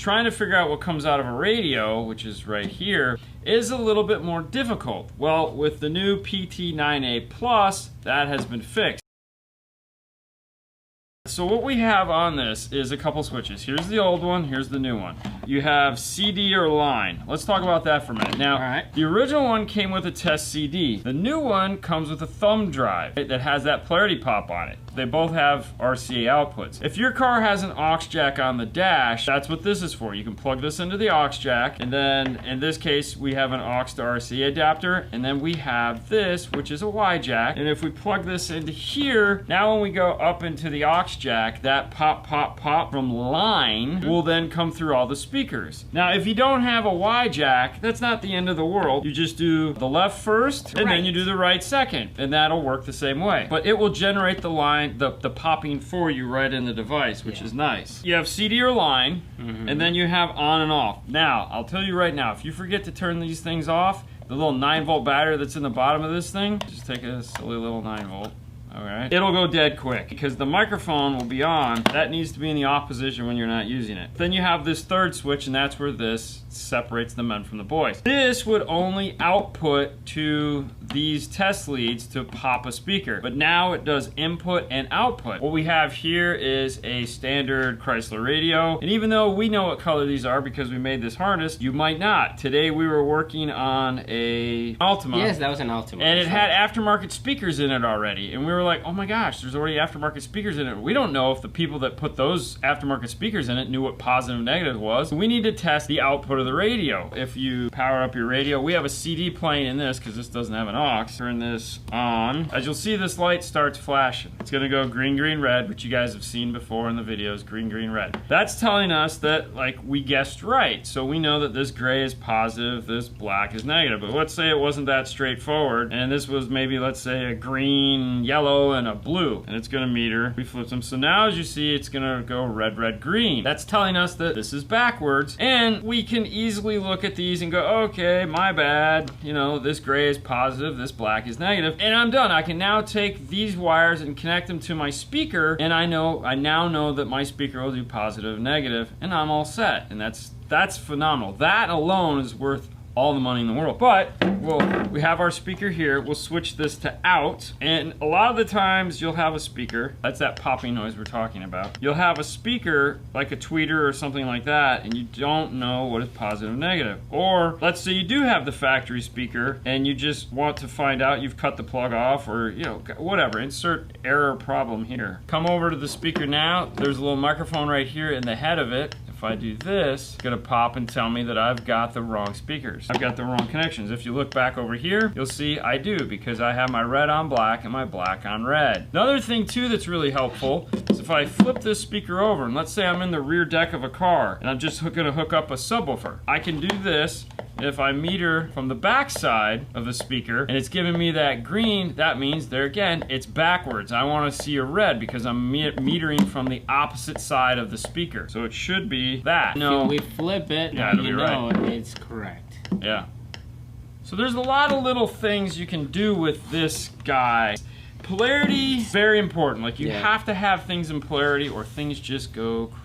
Trying to figure out what comes out of a radio, which is right here, is a little bit more difficult. Well, with the new PT9A Plus, that has been fixed. So what we have on this is a couple switches. Here's the old one, here's the new one. You have CD or line. Let's talk about that for a minute. Now, the original one came with a test CD. The new one comes with a thumb drive that has that polarity pop on it. They both have RCA outputs. If your car has an aux jack on the dash, that's what this is for. You can plug this into the aux jack, and then in this case we have an aux to RCA adapter, and then we have this, which is a Y jack. And if we plug this into here, now when we go up into the aux jack, that pop, pop, pop from line will then come through all the speakers. Now, if you don't have a Y jack, that's not the end of the world. You just do the left first, and then you do the right second, and that'll work the same way. But it will generate the line, the popping for you right in the device, which is nice. You have CD or line, and then you have on and off. Now, I'll tell you right now, if you forget to turn these things off, the little 9-volt battery that's in the bottom of this thing, just take a silly little 9-volt. Alright, it'll go dead quick because the microphone will be on. That needs to be in the off position when you're not using it. Then you have this third switch, and that's where this separates the men from the boys. This would only output to these test leads to pop a speaker, but now it does input and output. What we have here is a standard Chrysler radio, and even though we know what color these are because we made this harness, you might not. Today we were working on a Altima. Yes, that was an Altima. And it had aftermarket speakers in it already, and we were like, oh my gosh, there's already aftermarket speakers in it. We don't know if the people that put those aftermarket speakers in it knew what positive and negative was. We need to test the output of the radio. If you power up your radio, we have a CD playing in this because this doesn't have an aux. Turn this on. As you'll see, this light starts flashing. It's gonna go green, green, red, which you guys have seen before in the videos, green, green, red. That's telling us that, like, we guessed right. So we know that this gray is positive, this black is negative. But let's say it wasn't that straightforward, and this was maybe, let's say, a green, yellow, and a blue, and it's gonna meter. We flip them. So now, as you see, it's gonna go red, red, green. That's telling us that this is backwards, and we can easily look at these and go, okay, my bad. You know, this gray is positive, this black is negative, and I'm done. I can now take these wires and connect them to my speaker, and I now know that my speaker will do positive, negative, and I'm all set. And that's phenomenal. That alone is worth all the money in the world. But we have our speaker here. We'll switch this to out, and a lot of the times you'll have a speaker. That's that popping noise we're talking about. You'll have a speaker like a tweeter or something like that, and you don't know what is positive and negative. Or let's say you do have the factory speaker and you just want to find out, you've cut the plug off, or you know, whatever. Insert error problem here. Come over to the speaker now. There's a little microphone right here in the head of it. If I do this, it's gonna pop and tell me that I've got the wrong speakers. I've got the wrong connections. If you look back over here, you'll see I do, because I have my red on black and my black on red. Another thing too that's really helpful is if I flip this speaker over, and let's say I'm in the rear deck of a car and I'm just gonna hook up a subwoofer. I can do this. If I meter from the back side of the speaker and it's giving me that green, that means there again, it's backwards. I want to see a red because I'm metering from the opposite side of the speaker. So it should be that. No, we flip it, yeah, you know it's correct. Yeah. So there's a lot of little things you can do with this guy. Polarity, very important. Like you have to have things in polarity or things just go crazy.